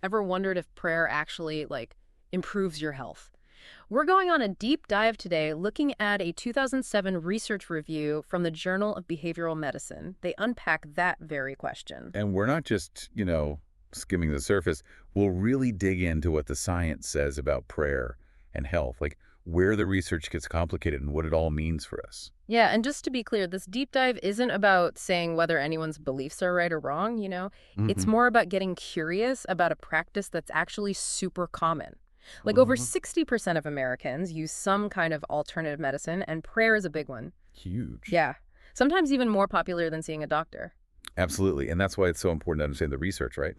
Ever wondered if prayer actually, improves your health? We're going on a deep dive today looking at a 2007 research review from the Journal of Behavioral Medicine. They unpack that very question. And we're not just, skimming the surface. We'll really dig into what the science says about prayer and health, like where the research gets complicated and what it all means for us. Yeah, and just to be clear, this deep dive isn't about saying whether anyone's beliefs are right or wrong. It's Hmm. more about getting curious about a practice that's actually super common. Like over Hmm. 60% of Americans use some kind of alternative medicine, and prayer is a big one. Huge. Yeah, sometimes even more popular than seeing a doctor. Absolutely. And that's why it's so important to understand the research, right?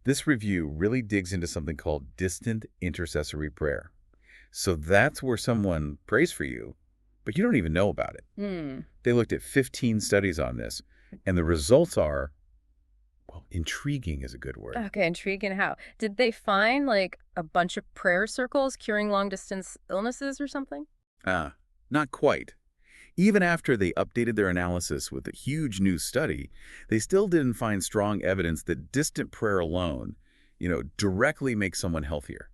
This review really digs into something called distant intercessory prayer. So that's where someone prays for you, but you don't even know about it. Hmm. They looked at 15 studies on this, and the results are, well, intriguing is a good word. Okay, intriguing how. Did they find a bunch of prayer circles curing long distance illnesses or something? Ah, not quite. Even after they updated their analysis with a huge new study, they still didn't find strong evidence that distant prayer alone, directly makes someone healthier.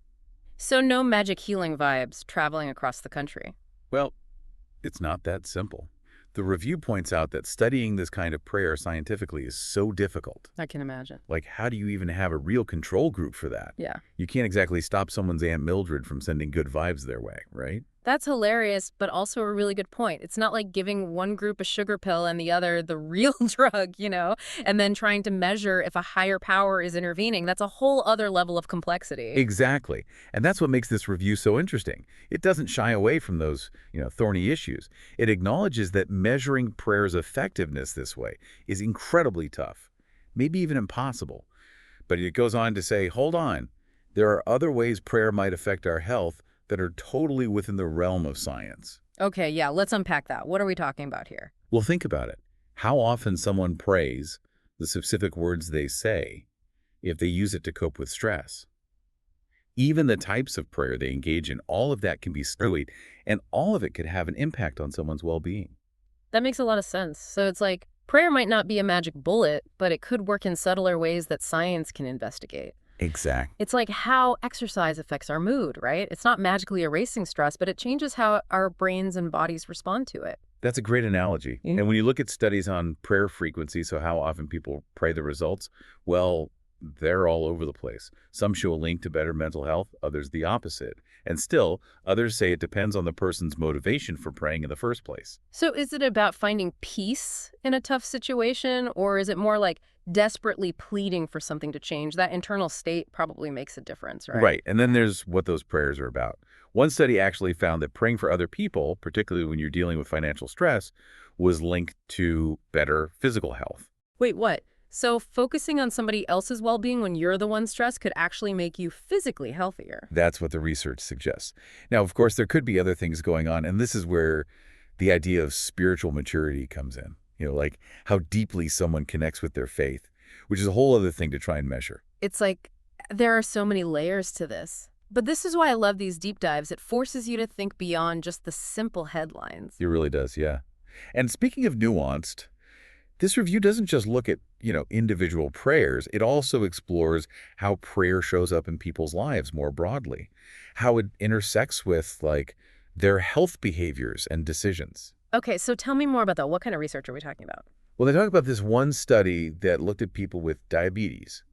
So no magic healing vibes traveling across the country. Well, it's not that simple. The review points out that studying this kind of prayer scientifically is so difficult. I can imagine. Like, how do you even have a real control group for that? Yeah. You can't exactly stop someone's Aunt Mildred from sending good vibes their way, right? That's hilarious, but also a really good point. It's not like giving one group a sugar pill and the other the real drug, and then trying to measure if a higher power is intervening. That's a whole other level of complexity. Exactly. And that's what makes this review so interesting. It doesn't shy away from those, thorny issues. It acknowledges that measuring prayer's effectiveness this way is incredibly tough, maybe even impossible. But it goes on to say, hold on, there are other ways prayer might affect our health that are totally within the realm of science. Okay, yeah, let's unpack that. What are we talking about here? Well, think about it. How often someone prays, the specific words they say, if they use it to cope with stress. Even the types of prayer they engage in, all of that can be studied, and all of it could have an impact on someone's well-being. That makes a lot of sense. So it's like prayer might not be a magic bullet, but it could work in subtler ways that science can investigate. Exact. It's like how exercise affects our mood, right? It's not magically erasing stress, but it changes how our brains and bodies respond to it. That's a great analogy. Mhm. And when you look at studies on prayer frequency, so how often people pray the results, well, they're all over the place. Some show a link to better mental health, others the opposite. And still, others say it depends on the person's motivation for praying in the first place. So is it about finding peace in a tough situation, or is it more like desperately pleading for something to change? That internal state probably makes a difference, right? Right. And then there's what those prayers are about. One study actually found that praying for other people, particularly when you're dealing with financial stress, was linked to better physical health. Wait, what? So focusing on somebody else's well-being when you're the one stressed could actually make you physically healthier. That's what the research suggests. Now, of course, there could be other things going on, and this is where the idea of spiritual maturity comes in. Like how deeply someone connects with their faith, which is a whole other thing to try and measure. It's like there are so many layers to this. But this is why I love these deep dives. It forces you to think beyond just the simple headlines. It really does, yeah. And speaking of nuanced, this review doesn't just look at, individual prayers. It also explores how prayer shows up in people's lives more broadly, how it intersects with, like, their health behaviors and decisions. Okay, so tell me more about that. What kind of research are we talking about? Well, they talk about this one study that looked at people with diabetes,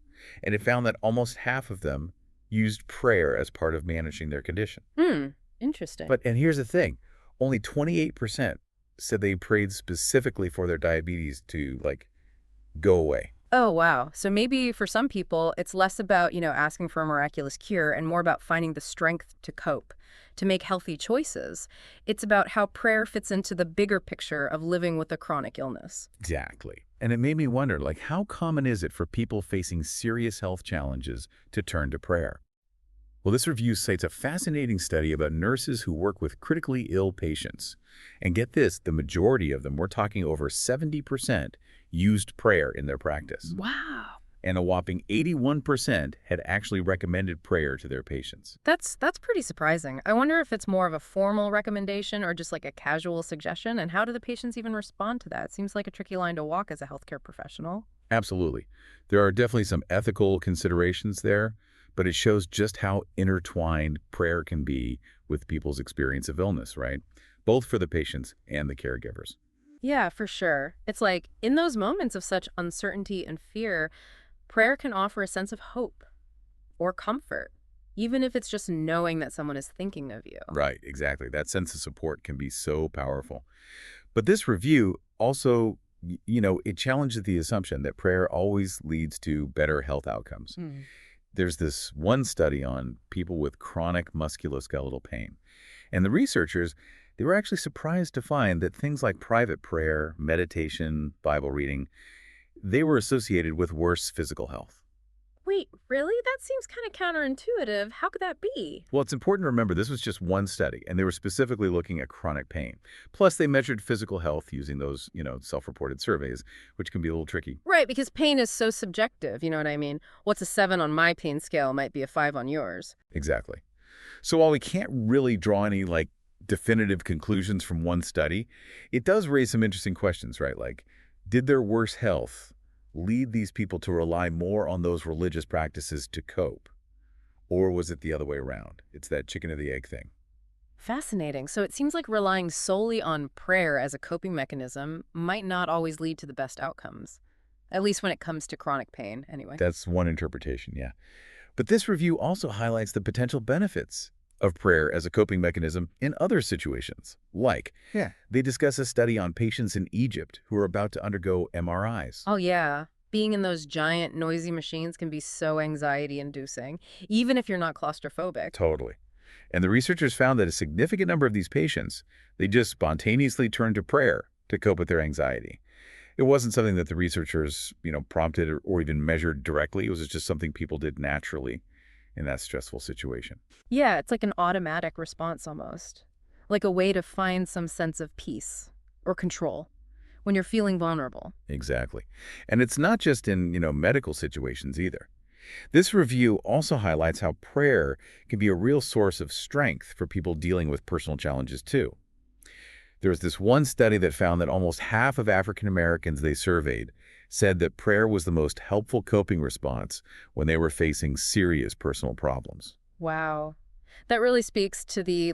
and it found that almost half of them used prayer as part of managing their condition. Hmm, interesting. And here's the thing, only 28% said they prayed specifically for their diabetes to, like, go away. Oh, wow. So maybe for some people, it's less about, asking for a miraculous cure and more about finding the strength to cope, to make healthy choices. It's about how prayer fits into the bigger picture of living with a chronic illness. Exactly. And it made me wonder, like, how common is it for people facing serious health challenges to turn to prayer? Well, this review cites a fascinating study about nurses who work with critically ill patients. And get this, the majority of them, we're talking over 70%, used prayer in their practice. Wow. And a whopping 81% had actually recommended prayer to their patients. That's pretty surprising. I wonder if it's more of a formal recommendation or just like a casual suggestion, and how do the patients even respond to that? It seems like a tricky line to walk as a healthcare professional. Absolutely. There are definitely some ethical considerations there, but it shows just how intertwined prayer can be with people's experience of illness, right? Both for the patients and the caregivers. Yeah, for sure. It's like in those moments of such uncertainty and fear, prayer can offer a sense of hope or comfort, even if it's just knowing that someone is thinking of you. Right, exactly. That sense of support can be so powerful. But this review also, it challenges the assumption that prayer always leads to better health outcomes. Hmm. There's this one study on people with chronic musculoskeletal pain. And the researchers, they were actually surprised to find that things like private prayer, meditation, Bible reading, they were associated with worse physical health. Wait, really? That seems kind of counterintuitive. How could that be? Well, it's important to remember this was just one study, and they were specifically looking at chronic pain. Plus, they measured physical health using those, self-reported surveys, which can be a little tricky. Right, because pain is so subjective, you know what I mean? What's a 7 on my pain scale might be a 5 on yours. Exactly. So while we can't really draw any, definitive conclusions from one study, it does raise some interesting questions, right? Like, did their worse health lead these people to rely more on those religious practices to cope? Or was it the other way around? It's that chicken or the egg thing. Fascinating. So it seems like relying solely on prayer as a coping mechanism might not always lead to the best outcomes, at least when it comes to chronic pain, anyway. That's one interpretation, yeah. But this review also highlights the potential benefits of prayer as a coping mechanism in other situations. Like, yeah, they discuss a study on patients in Egypt who are about to undergo MRIs. Oh, yeah. Being in those giant, noisy machines can be so anxiety-inducing, even if you're not claustrophobic. Totally. And the researchers found that a significant number of these patients, they just spontaneously turned to prayer to cope with their anxiety. It wasn't something that the researchers, prompted or even measured directly. It was just something people did naturally in that stressful situation. Yeah, it's like an automatic response almost, like a way to find some sense of peace or control when you're feeling vulnerable. Exactly. And it's not just in, medical situations either. This review also highlights how prayer can be a real source of strength for people dealing with personal challenges too. There was this one study that found that almost half of African Americans they surveyed said that prayer was the most helpful coping response when they were facing serious personal problems. Wow. That really speaks to the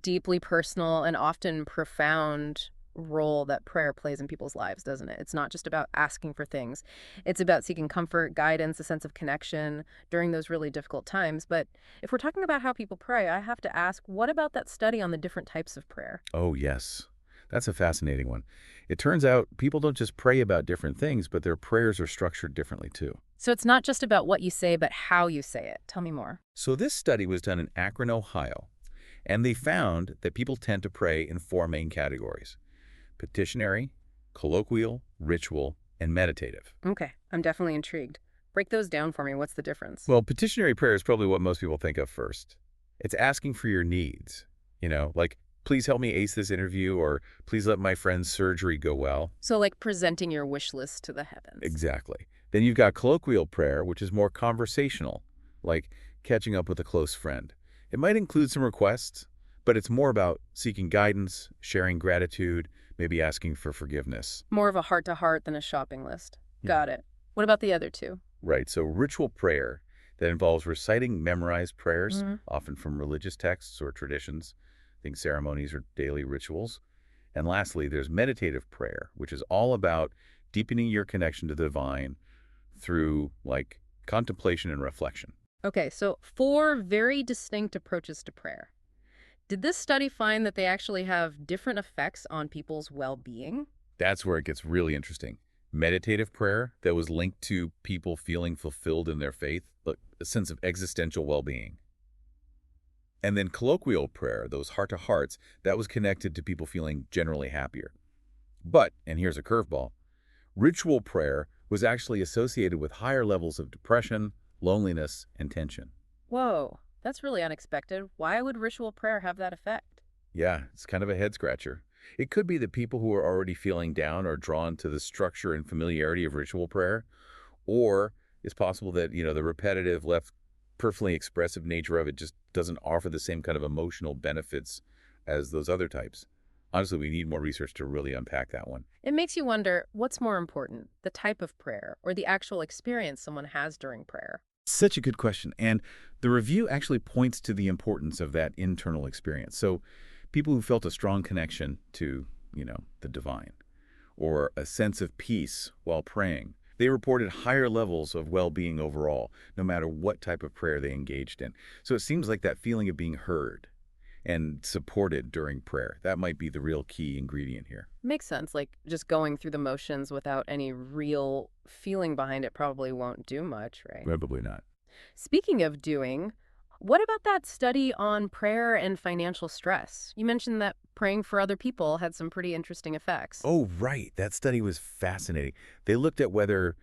deeply personal and often profound role that prayer plays in people's lives, doesn't it? It's not just about asking for things. It's about seeking comfort, guidance, a sense of connection during those really difficult times. But if we're talking about how people pray, I have to ask, what about that study on the different types of prayer? Oh, yes. That's a fascinating one. It turns out people don't just pray about different things, but their prayers are structured differently too. So it's not just about what you say, but how you say it. Tell me more. So this study was done in Akron, Ohio, and they found that people tend to pray in four main categories: petitionary, colloquial, ritual, and meditative. Okay, I'm definitely intrigued. Break those down for me. What's the difference? Well, petitionary prayer is probably what most people think of first. It's asking for your needs, like, please help me ace this interview, or please let my friend's surgery go well. So like presenting your wish list to the heavens. Exactly. Then you've got colloquial prayer, which is more conversational, like catching up with a close friend. It might include some requests, but it's more about seeking guidance, sharing gratitude, maybe asking for forgiveness. More of a heart-to-heart than a shopping list. Yeah. Got it. What about the other two? Right, so ritual prayer that involves reciting memorized prayers, Mhm. often from religious texts or traditions, think ceremonies or daily rituals. And lastly, there's meditative prayer, which is all about deepening your connection to the divine through, contemplation and reflection. Okay, so 4 very distinct approaches to prayer. Did this study find that they actually have different effects on people's well-being? That's where it gets really interesting. Meditative prayer that was linked to people feeling fulfilled in their faith, a sense of existential well-being. And then colloquial prayer, those heart-to-hearts, that was connected to people feeling generally happier. But, and here's a curveball, ritual prayer was actually associated with higher levels of depression, loneliness, and tension. Whoa, that's really unexpected. Why would ritual prayer have that effect? Yeah, it's kind of a head-scratcher. It could be that people who are already feeling down are drawn to the structure and familiarity of ritual prayer, or it's possible that, the repetitive, left personally expressive nature of it just doesn't offer the same kind of emotional benefits as those other types. Honestly, we need more research to really unpack that one. It makes you wonder, what's more important, the type of prayer or the actual experience someone has during prayer? Such a good question. And the review actually points to the importance of that internal experience. So people who felt a strong connection to, the divine or a sense of peace while praying, they reported higher levels of well-being overall, no matter what type of prayer they engaged in. So it seems like that feeling of being heard and supported during prayer, that might be the real key ingredient here. Makes sense. Like just going through the motions without any real feeling behind it probably won't do much, right? Probably not. Speaking of doing, what about that study on prayer and financial stress? You mentioned that praying for other people had some pretty interesting effects. Oh, right. That study was fascinating. They looked at whether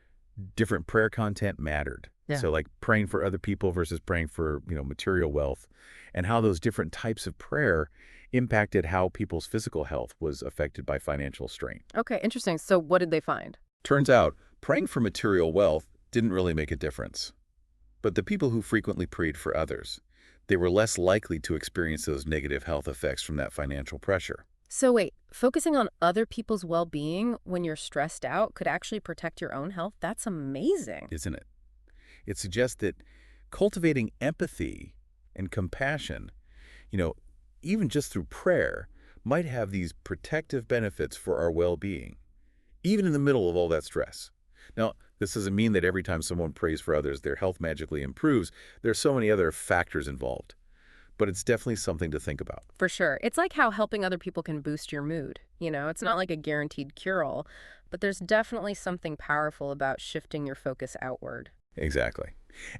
different prayer content mattered. Yeah. So like praying for other people versus praying for, material wealth, and how those different types of prayer impacted how people's physical health was affected by financial strain. Okay, interesting. So what did they find? Turns out, praying for material wealth didn't really make a difference. But the people who frequently prayed for others, they were less likely to experience those negative health effects from that financial pressure, So wait, focusing on other people's well-being when you're stressed out could actually protect your own health? That's amazing. isn't it? It suggests that cultivating empathy and compassion, you know, even just through prayer, might have these protective benefits for our well-being, even in the middle of all that stress. Now, this doesn't mean that every time someone prays for others, their health magically improves. There's so many other factors involved, but it's definitely something to think about. For sure. It's like how helping other people can boost your mood. It's not like a guaranteed cure-all, but there's definitely something powerful about shifting your focus outward. Exactly.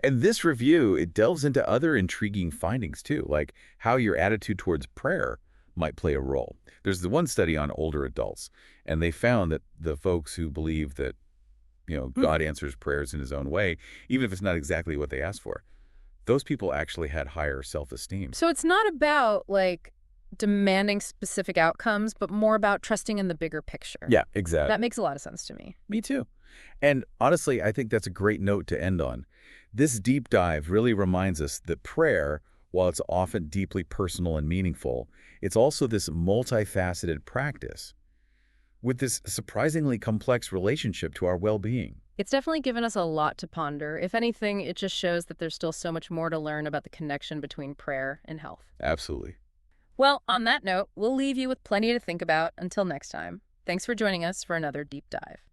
And this review, it delves into other intriguing findings too, like how your attitude towards prayer might play a role. There's the one study on older adults, and they found that the folks who believe that, God answers prayers in his own way, even if it's not exactly what they asked for, those people actually had higher self-esteem. So it's not about, like, demanding specific outcomes, but more about trusting in the bigger picture. Yeah, exactly. That makes a lot of sense to me. Me too. And honestly, I think that's a great note to end on. This deep dive really reminds us that prayer, while it's often deeply personal and meaningful, it's also this multifaceted practice with this surprisingly complex relationship to our well-being. It's definitely given us a lot to ponder. If anything, it just shows that there's still so much more to learn about the connection between prayer and health. Absolutely. Well, on that note, we'll leave you with plenty to think about until next time. Thanks for joining us for another deep dive.